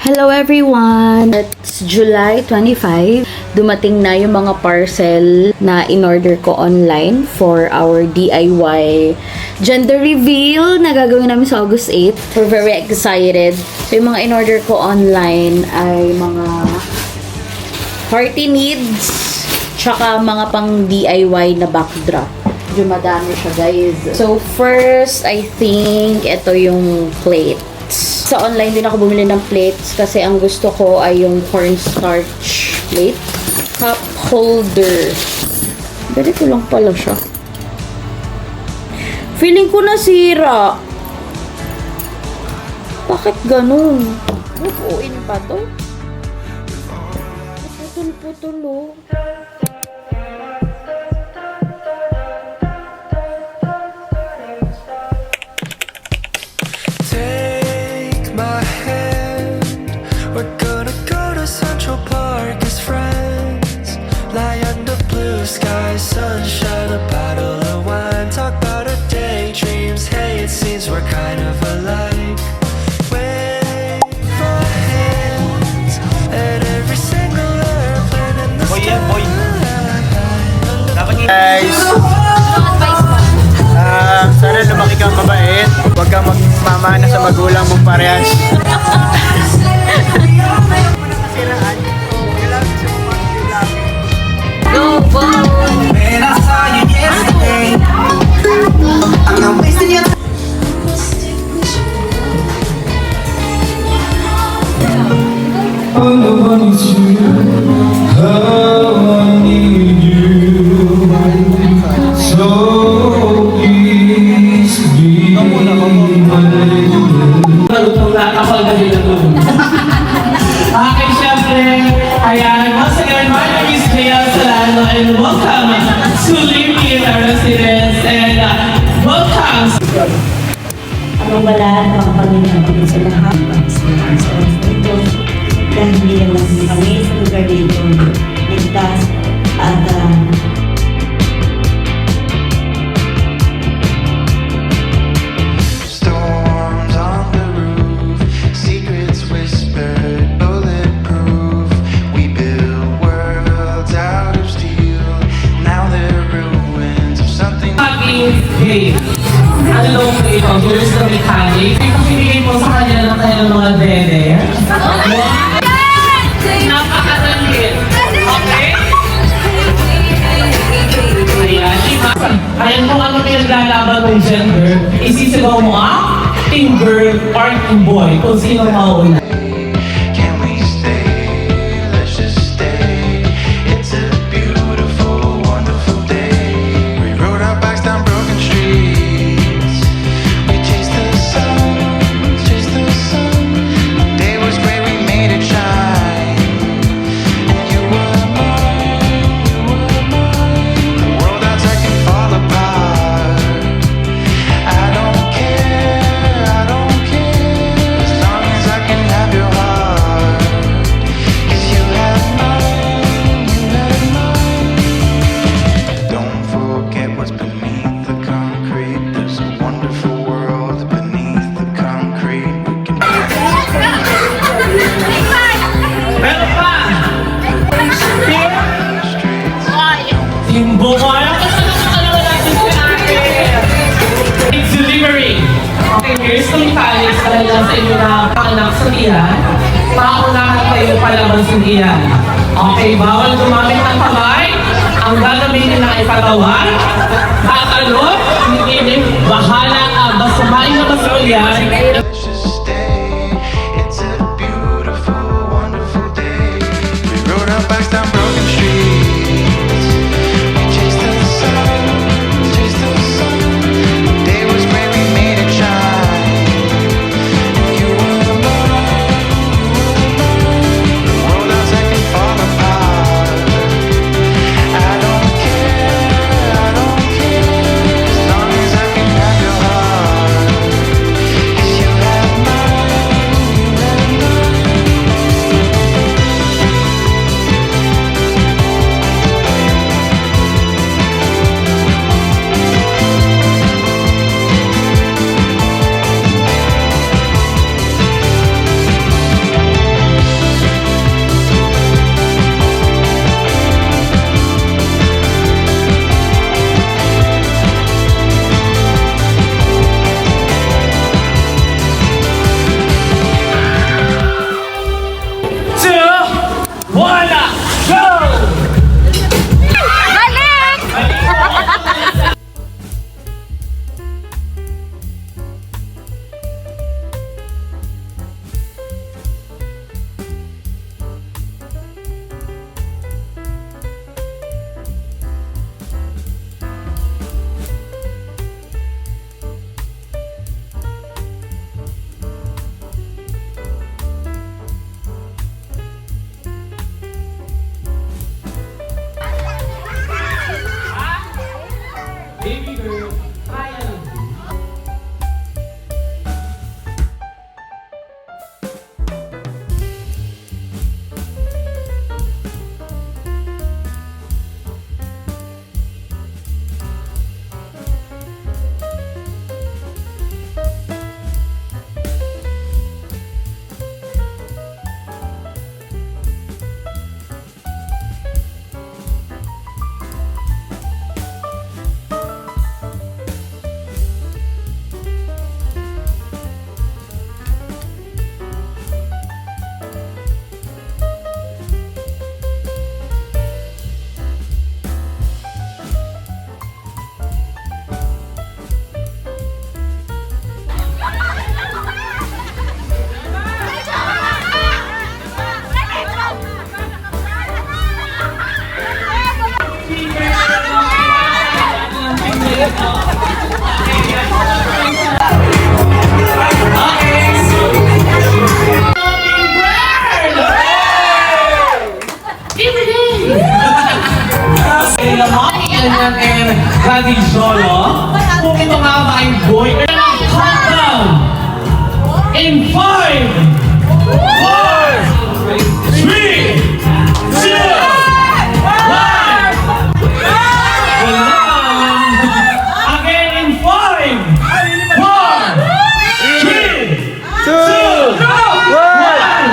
Hello everyone! It's July 25. Dumating na yung mga parcel na in-order ko online for our DIY gender reveal na gagawin namin sa August 8. We're very excited. So yung mga in-order ko online ay mga party needs tsaka mga pang DIY na backdrop. Medyo madami siya guys. So first, I think ito yung plate. Sa online din ako bumili ng plates kasi ang gusto ko ay yung cornstarch plate. Cup holder. Ganito lang pala siya. Feeling ko nasira. Bakit ganun? Bukuin pa to? Putol-putol oh. Sunshine, a bottle of wine, talk about our daydreams. Hey, it seems we're kind of alike. Wave our hands at every single airplane in the sky. Guys, sana lumaki kang mabait. Huwag kang magmamana sa magulang mong parehas. Go, go! Man, I saw you yesterday. I'm not wasting your time. All I want is you. How I need you. So please be my lady. Malutong na ako ang gabi na doon. Okay, syempre, ayan, once again, my name is Jaya Salano and welcome to Limit Residence and welcome. Ang balaan ng Panginoon sa lahat ng sa ito dahil hindi lang kami sa lugar dito ligtas at Storms on the roof, secrets whispered, bulletproof. We build worlds out of steel. Now they're ruins of something. Hey, ano daw po ito? Here's the mechanic. Pinigay po sa kanya ng kanyang mga dede. Napakadali. Okay? Ayan kung ano pinaglalaban ng gender, isisigaw mo team girl or team boy kung sino mauna. Can we stay? Let's just stay. It's a beautiful, wonderful day. We rode our bikes down broken streets. We chased the sun, chased the sun. The day was great, we made it shine. And you were mine, you were mine. The world outside can fall apart. I don't care, I don't care. As long as I can have your heart. 'Cause you have mine, you have mine. Don't forget what's beneath the concrete. There's a wonderful world beneath the concrete. We can Meron pa! Team boy! Ano natin si ate? It's delivery! Okay, here's the mechanics dahil lang sa inyo na paanak sa tiyan. Paunahan kayo palaban sa tiyan. Okay, bawal gumamit ng kamay. Ang gagamitin na ipatawan. Tatalot, hindi bahala ka. Basta main na masulyan. let's just stay. It's a beautiful, wonderful day. We rode our bikes down broken streets. We chased the sun, chased the sun. The day was great, we made it shine. And you were mine, you were mine. The world outside can fall apart. I don't care, I don't care. As long as I can have your heart. 'Cause you have boy. Countdown! In 5, 4, 3, 2, 1! Again in 5, 4, 3, 2, 1!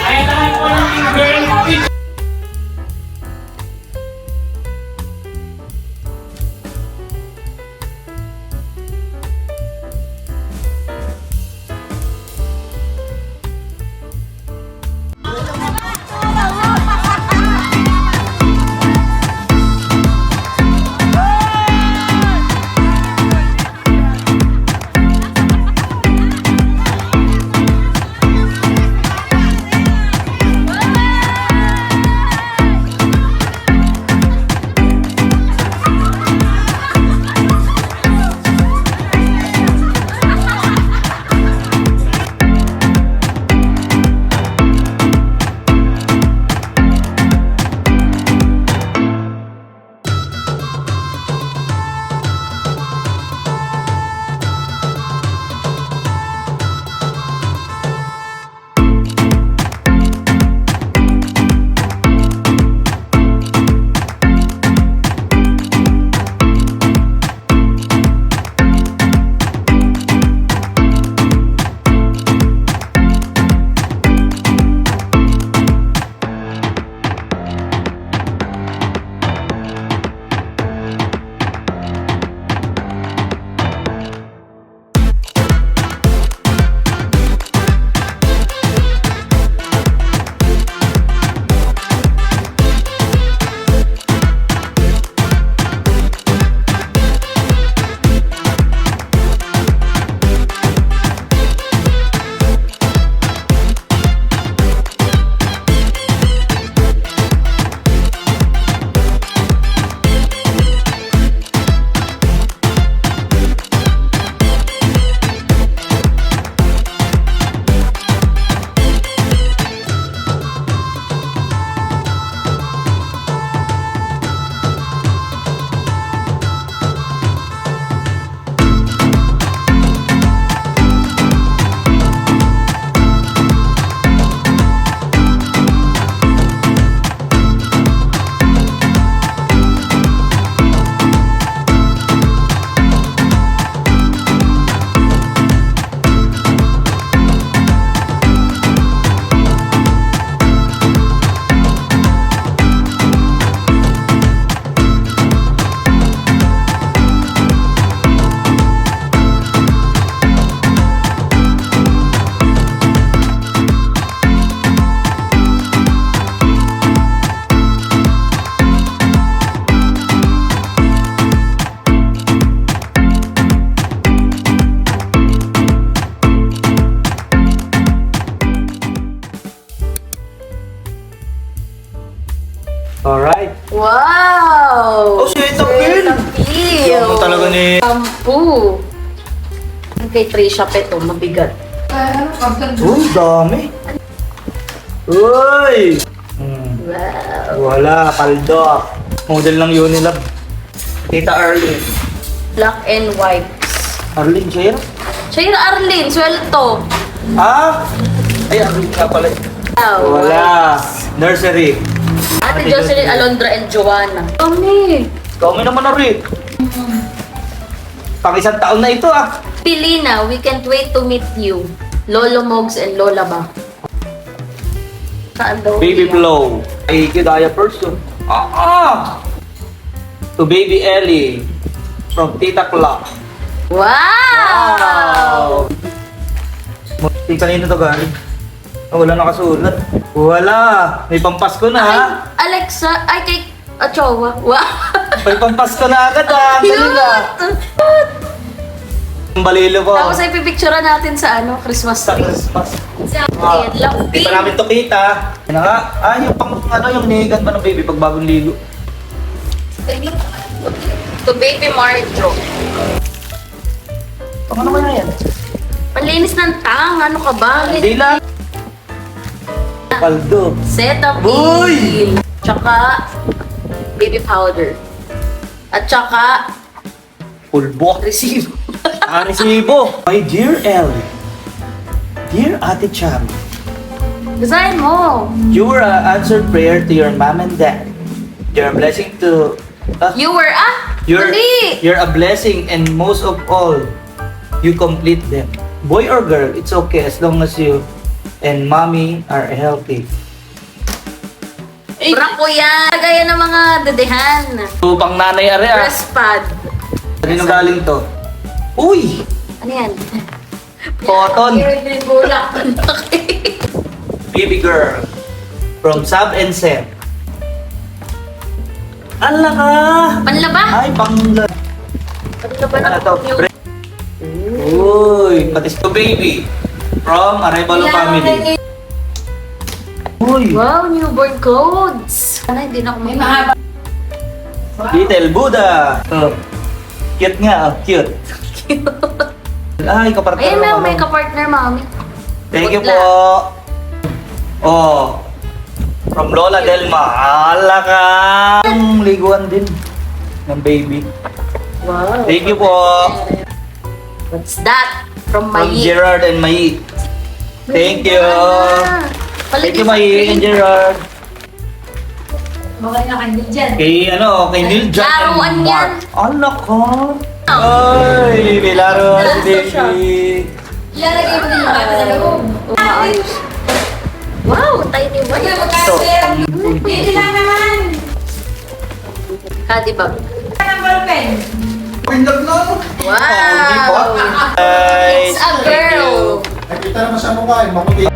Ay, lahat po ng girl. Alright. Wow! Oh, sweet ang pin! Peel! Yung talaga ni... Shampoo! Ang kay Trisha Peto, mabigat. Uy, dami. Uy! Wow! Wala, paldo. Model ng Unilab. Tita Arlene. Black and white. Arlene, siya yan? Siya yung Arlene, swelto. Ah! Ay, Arlene nga pala. Wow. Wala. Nursery. Ate Jocelyn, Alondra, and Joanna. Kami! Kami naman na rin. Pang isang taon na ito ah. Pilina, we can't wait to meet you. Lolo Mogs and Lola Ba. Kaando. Baby Blow. Ay, kidaya person. To Baby Ellie. From Tita Clock. Wow! Di kanino to galing? Oh, wala nakasulat. Wala. May pampasko na ha. Ay, Alexa, ay kay Achowa. Wow! May pampasko na agad ha. Ang galing ah. Cute! Ang balilo ko. Tapos ay pipicturean natin sa ano, Christmas Sa tree. Christmas. Ah, Di pa namin to kita. Yan na nga. Ah, yung pang ano, yung nihigan pa ng baby pag bagong ligo. To Baby Marjo. Ano naman na yan? Panlinis ng tang, ano ka ba? Hindi lang. Paldo. Cetaphil. Tsaka, baby powder. At tsaka, Pulbo. resibo. Resibo. My dear Ellie. Dear Ate Cham. Basahin mo. You were an answered prayer to your mom and dad. You're a blessing to... You were, Mali. You're a blessing and most of all, you complete them. Boy or girl, it's okay as long as you and mommy are healthy. Bra ko yan. Gaya ng mga dedehan. So, pang nanay are Breast pad. Sino galing to? Uy! Ano yan? Cotton! Bulak. Baby girl. From Sab and Seb. Ala ka! Panlaba? Ay, pangla. Panlaba na Ano to? yung... Uy! Patis to baby. From Arevalo family. Uy! Wow, newborn clothes. Sana hindi na ako may mahaba. Little Buddha. Oh. Cute nga, oh. Cute. Ay, kapartner Ayun na, ako. may kapartner, mami. Thank you Good po. Oh. From Lola Delma. Ala ka! Ang liguan din ng baby. Wow. Thank you po. What's that? From From Mayi. Gerard and Mai. Thank you. Thank you, Mai and Gerard. Okay na kayo dyan. Kay kay Neil John Laruan and yan. Mark. Ano ko? Ay, may laruan si baby. Ilalagay mo na yung bata sa loob. Maayos. Wow, tiny one. Ito. Pwede lang naman. Kadi bag. Hindi po. Wow. Guys. It's a girl. Nakita naman sa mukha, makulit.